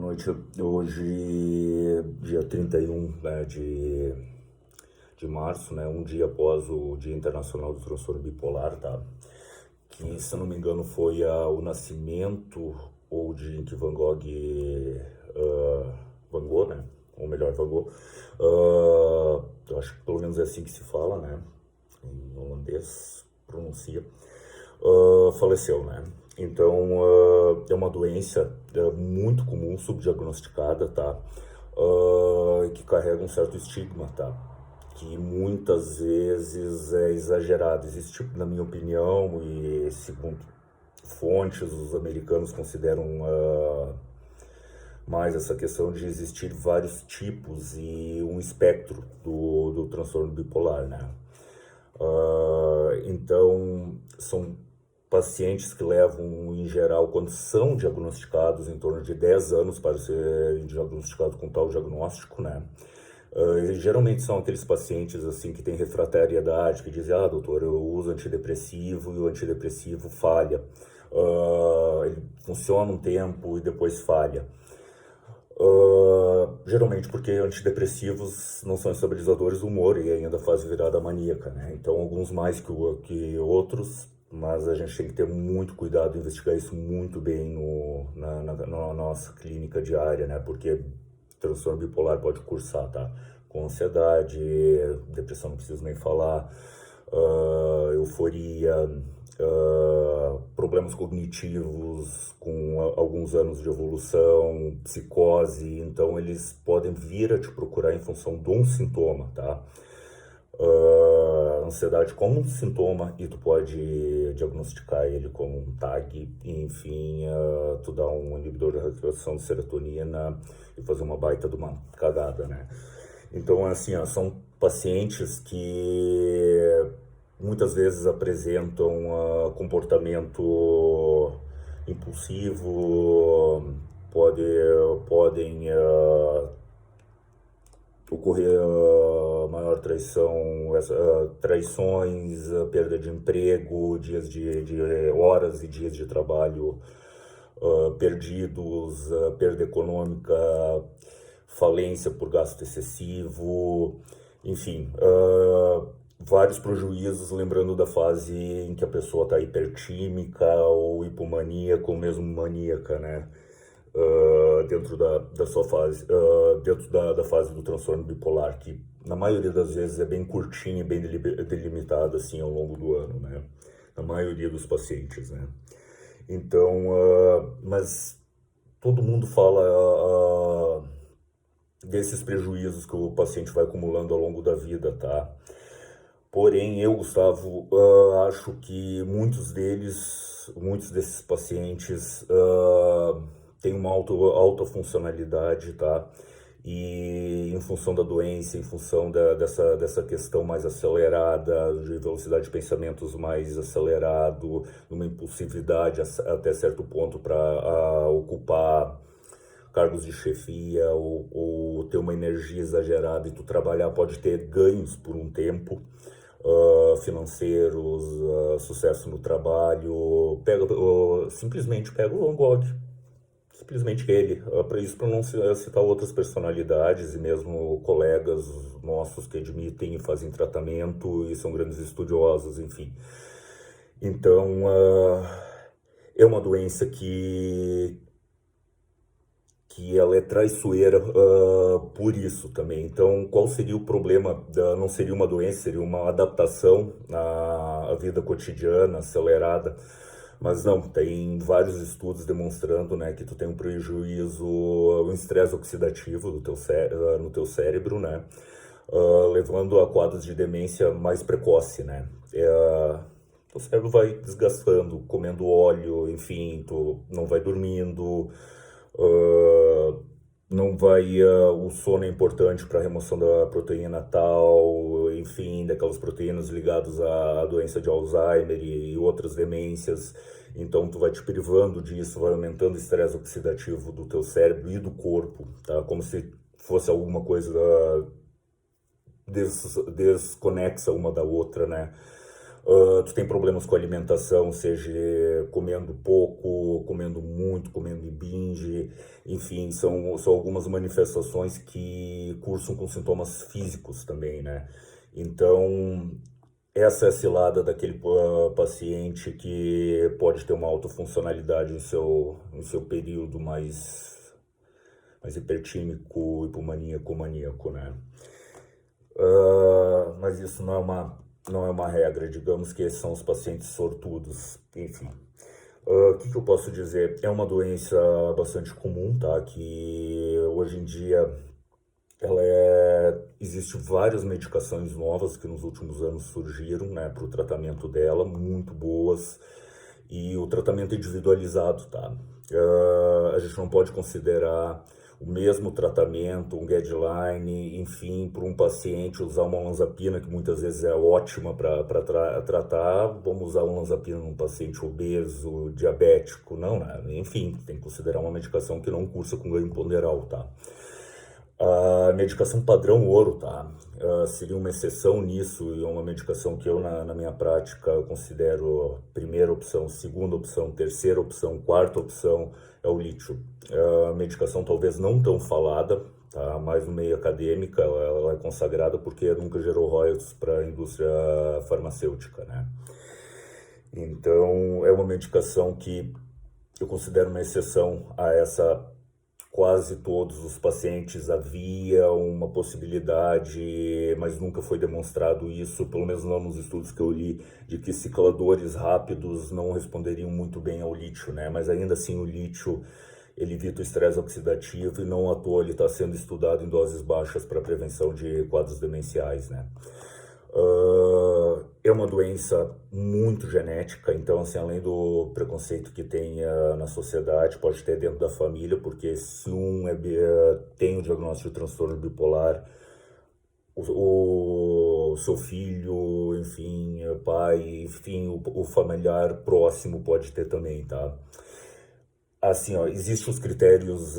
noite. Hoje, dia 31, né, de março, né, um dia após o Dia Internacional do Transtorno Bipolar, tá? Que, se eu não me engano, foi o nascimento ou o dia em que Van Gogh, né? Ou melhor, Van Gogh. Eu acho que pelo menos é assim que se fala, né? Em holandês, pronuncia. Faleceu, né? Então, é uma doença muito comum, subdiagnosticada, tá? Que carrega um certo estigma, tá? Que muitas vezes é exagerado. Existe, tipo, na minha opinião, e segundo fontes, os americanos consideram mais essa questão de existir vários tipos e um espectro do transtorno bipolar, né? Então, são pacientes que levam, em geral, quando são diagnosticados, em torno de 10 anos para ser diagnosticado com tal diagnóstico, né? Geralmente são aqueles pacientes assim que têm refratariedade, que dizem, doutor, eu uso antidepressivo e o antidepressivo falha. Ele funciona um tempo e depois falha. Geralmente porque antidepressivos não são estabilizadores do humor e ainda faz virada maníaca, né? Então, alguns mais que outros, mas a gente tem que ter muito cuidado, investigar isso muito bem na nossa clínica diária, né? Porque transtorno bipolar pode cursar, tá? Com ansiedade, depressão não preciso nem falar, euforia, problemas cognitivos com alguns anos de evolução, psicose. Então eles podem vir a te procurar em função de um sintoma, tá? Ansiedade como um sintoma e tu pode diagnosticar ele como um TAG, enfim, tu dá um inibidor da reabsorção de serotonina e fazer uma baita de uma cagada, né? Então, assim, são pacientes que muitas vezes apresentam comportamento impulsivo, podem ocorrer maior traição, traições, perda de emprego, dias de horas e dias de trabalho perdidos, perda econômica, falência por gasto excessivo, enfim, vários prejuízos, lembrando da fase em que a pessoa está hipertímica ou hipomaníaca ou mesmo maníaca, né? Dentro da sua fase, dentro da fase do transtorno bipolar, que na maioria das vezes é bem curtinho e bem delimitado assim ao longo do ano, né? Na maioria dos pacientes, né? Então, mas todo mundo fala desses prejuízos que o paciente vai acumulando ao longo da vida, tá? Porém, eu, Gustavo, acho que muitos desses pacientes têm uma alta funcionalidade, tá? E em função da doença, em função dessa questão mais acelerada, de velocidade de pensamentos mais acelerado, uma impulsividade até certo ponto para ocupar cargos de chefia ou ter uma energia exagerada e tu trabalhar, pode ter ganhos por um tempo, financeiros, sucesso no trabalho. Simplesmente pega o Van Gogh, simplesmente ele, para isso, para não citar outras personalidades e mesmo colegas nossos que admitem e fazem tratamento e são grandes estudiosos, enfim. Então, é uma doença que ela é traiçoeira por isso também. Então, qual seria o problema? Não seria uma doença, seria uma adaptação à vida cotidiana, acelerada. Mas não, tem vários estudos demonstrando, né, que tu tem um prejuízo, um estresse oxidativo no teu cérebro, né, levando a quadros de demência mais precoce, né. O cérebro vai desgastando, comendo óleo, enfim, tu não vai dormindo, não vai, o sono é importante para a remoção da proteína tal, enfim, daquelas proteínas ligadas à doença de Alzheimer e outras demências. Então tu vai te privando disso, vai aumentando o estresse oxidativo do teu cérebro e do corpo, tá? Como se fosse alguma coisa desconexa uma da outra, né? Tu tem problemas com a alimentação, seja comendo pouco, comendo muito, comendo em binge, enfim, são algumas manifestações que cursam com sintomas físicos também, né? Então, essa é a cilada daquele paciente que pode ter uma alta funcionalidade no seu período mais hipertímico, hipomaníaco, maníaco, né? Mas isso não é uma regra, digamos que esses são os pacientes sortudos, enfim. O que eu posso dizer? É uma doença bastante comum, tá? Que hoje em dia existe várias medicações novas que nos últimos anos surgiram, né, para o tratamento dela, muito boas, e o tratamento é individualizado, tá? A gente não pode considerar o mesmo tratamento, um guideline, enfim, para um paciente usar uma olanzapina, que muitas vezes é ótima para tratar, vamos usar uma olanzapina num paciente obeso, diabético, não, né? Enfim, tem que considerar uma medicação que não cursa com ganho ponderal, tá? A medicação padrão ouro, tá? Seria uma exceção nisso e uma medicação que eu, na minha prática, eu considero primeira opção, segunda opção, terceira opção, quarta opção, é o lítio. A medicação talvez não tão falada, tá? Mais no meio acadêmica, ela é consagrada porque nunca gerou royalties para a indústria farmacêutica, né? Então, é uma medicação que eu considero uma exceção a essa. Quase todos os pacientes havia uma possibilidade, mas nunca foi demonstrado isso, pelo menos não nos estudos que eu li, de que cicladores rápidos não responderiam muito bem ao lítio, né? Mas ainda assim o lítio, ele evita o estresse oxidativo e não à toa ele está sendo estudado em doses baixas para prevenção de quadros demenciais, né? É uma doença muito genética, então, assim, além do preconceito que tem na sociedade, pode ter dentro da família, porque se tem o diagnóstico de transtorno bipolar, o seu filho, enfim, pai, enfim, o familiar próximo pode ter também, tá? Assim, ó, existem os critérios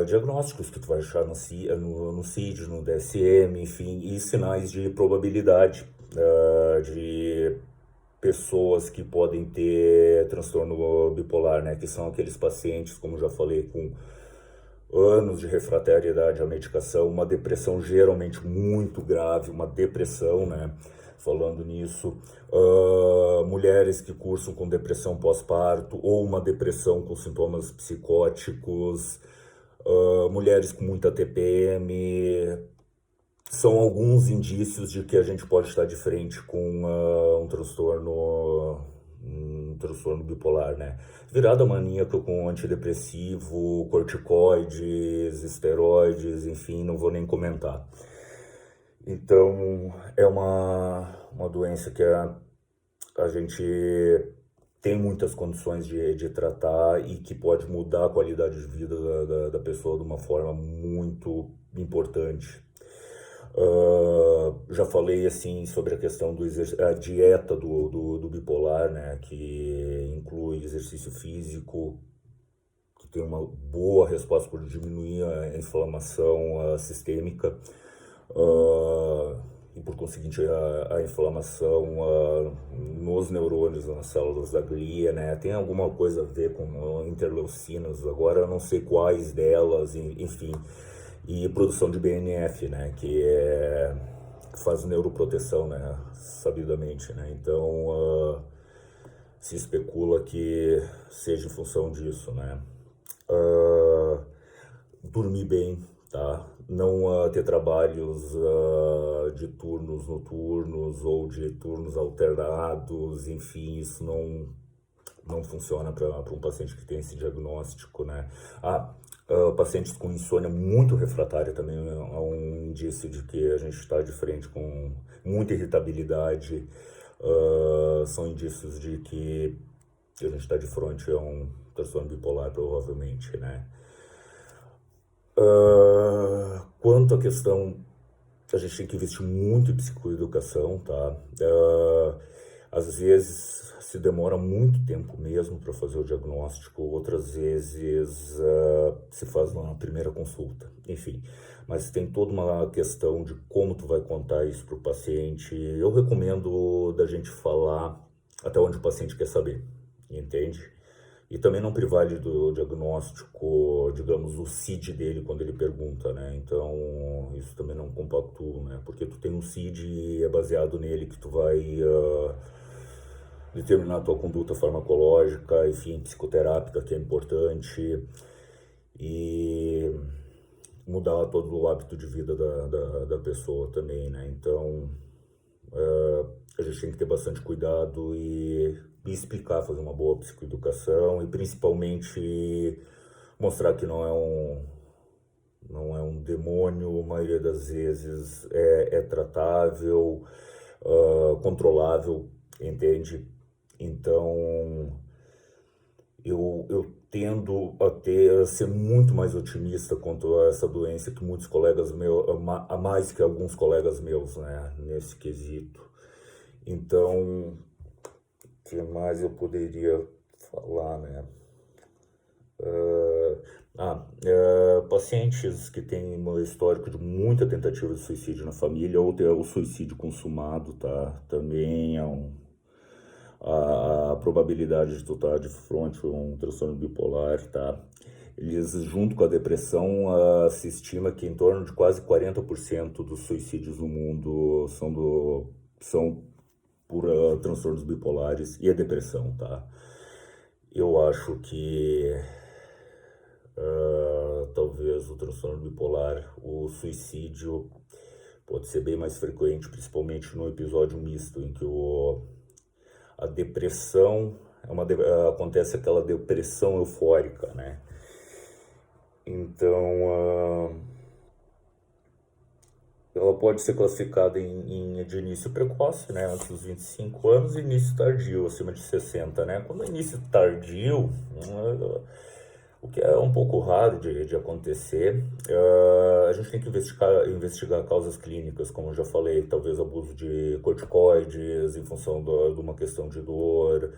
diagnósticos que tu vai achar no CID, no DSM, enfim, e sinais de probabilidade de pessoas que podem ter transtorno bipolar, né? Que são aqueles pacientes, como já falei, com anos de refratariedade à medicação, uma depressão geralmente muito grave, uma depressão, né? Falando nisso, mulheres que cursam com depressão pós-parto ou uma depressão com sintomas psicóticos, mulheres com muita TPM, são alguns indícios de que a gente pode estar de frente com um transtorno bipolar, né? Virada maníaca com antidepressivo, corticoides, esteroides, enfim, não vou nem comentar. Então, é uma doença que a gente tem muitas condições de tratar e que pode mudar a qualidade de vida da pessoa de uma forma muito importante. Já falei assim sobre a questão da dieta do bipolar, né, que inclui exercício físico, que tem uma boa resposta por diminuir a inflamação sistêmica, e por conseguinte a inflamação nos neurônios, nas células da glia, né, tem alguma coisa a ver com interleucinas, agora eu não sei quais delas, enfim, e produção de BNF, né, que faz neuroproteção, né, sabidamente, né, então se especula que seja em função disso, né. Dormir bem, tá? Não ter trabalhos de turnos noturnos ou de turnos alternados, enfim, isso não funciona para um paciente que tem esse diagnóstico, né? Pacientes com insônia muito refratária também é um indício de que a gente está de frente com muita irritabilidade, são indícios de que a gente está de frente a um transtorno bipolar, provavelmente, né? Quanto à questão, a gente tem que investir muito em psicoeducação, tá? Às vezes se demora muito tempo mesmo para fazer o diagnóstico, outras vezes se faz na primeira consulta, enfim. Mas tem toda uma questão de como tu vai contar isso para o paciente. Eu recomendo da gente falar até onde o paciente quer saber, entende? E também não privar ele do diagnóstico, digamos, o CID dele quando ele pergunta, né? Então, isso também não compactua, né? Porque tu tem um CID e é baseado nele que tu vai determinar a tua conduta farmacológica, enfim, psicoterápica, que é importante, e mudar todo o hábito de vida da pessoa também, né? Então, a gente tem que ter bastante cuidado e explicar, fazer uma boa psicoeducação e principalmente mostrar que não é um demônio, a maioria das vezes é tratável, controlável, entende? Então, eu tendo a ser muito mais otimista quanto a essa doença que muitos colegas meus, a mais que alguns colegas meus, né, nesse quesito. Então, o que mais eu poderia falar, né? Pacientes que têm um histórico de muita tentativa de suicídio na família ou ter o suicídio consumado, tá? Também é a probabilidade de tu estar de frente a um transtorno bipolar, tá? Eles, junto com a depressão, se estima que em torno de quase 40% dos suicídios no mundo são por transtornos bipolares e a depressão, tá? Eu acho que talvez o transtorno bipolar, o suicídio pode ser bem mais frequente, principalmente no episódio misto, em que a depressão, acontece aquela depressão eufórica, né? Então, ela pode ser classificada de início precoce, né, antes dos 25 anos, e início tardio, acima de 60, né? Quando é início tardio, o que é um pouco raro de acontecer, a gente tem que investigar causas clínicas, como eu já falei, talvez abuso de corticoides em função de uma questão de dor,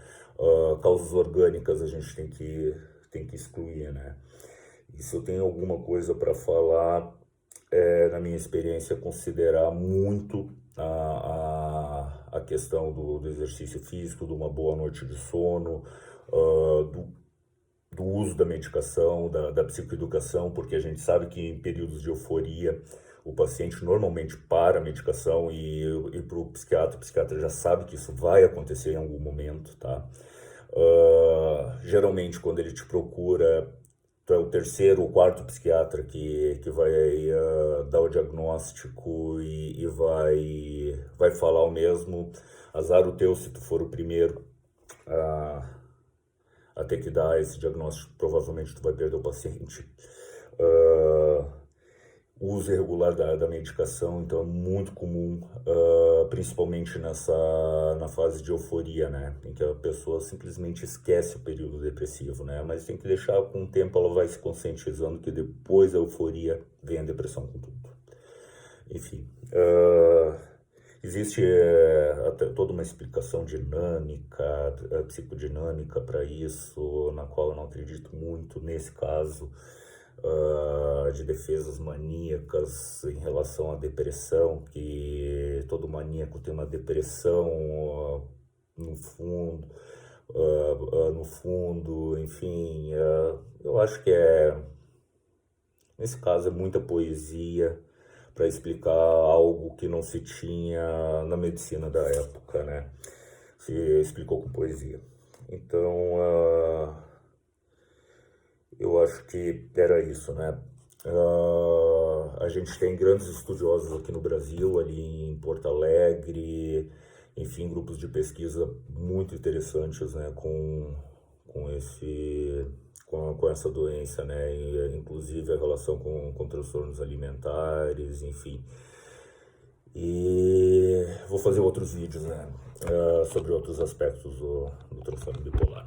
causas orgânicas a gente tem que excluir, né? E se eu tenho alguma coisa para falar, na minha experiência, considerar muito a questão do exercício físico, de uma boa noite de sono, do uso da medicação, da psicoeducação, porque a gente sabe que em períodos de euforia o paciente normalmente para a medicação e para o psiquiatra já sabe que isso vai acontecer em algum momento, tá? Geralmente quando ele te procura, tu é o terceiro ou quarto psiquiatra que vai dar o diagnóstico e vai falar o mesmo. Azar o teu se tu for o primeiro a ter que dar esse diagnóstico, provavelmente tu vai perder o paciente. O uso irregular da medicação, então é muito comum, principalmente na fase de euforia, né, em que a pessoa simplesmente esquece o período depressivo, né, mas tem que deixar, com o tempo ela vai se conscientizando que depois da euforia vem a depressão com tudo. Enfim, existe até toda uma explicação dinâmica, psicodinâmica para isso, na qual eu não acredito muito nesse caso, de defesas maníacas em relação à depressão, que todo maníaco tem uma depressão no fundo, enfim, eu acho que nesse caso é muita poesia para explicar algo que não se tinha na medicina da época, né? Se explicou com poesia. Então, eu acho que era isso, né? A gente tem grandes estudiosos aqui no Brasil, ali em Porto Alegre, enfim, grupos de pesquisa muito interessantes, né? Com essa doença, né? E, inclusive a relação com transtornos alimentares, enfim. E vou fazer outros vídeos, né? Sobre outros aspectos do transtorno bipolar.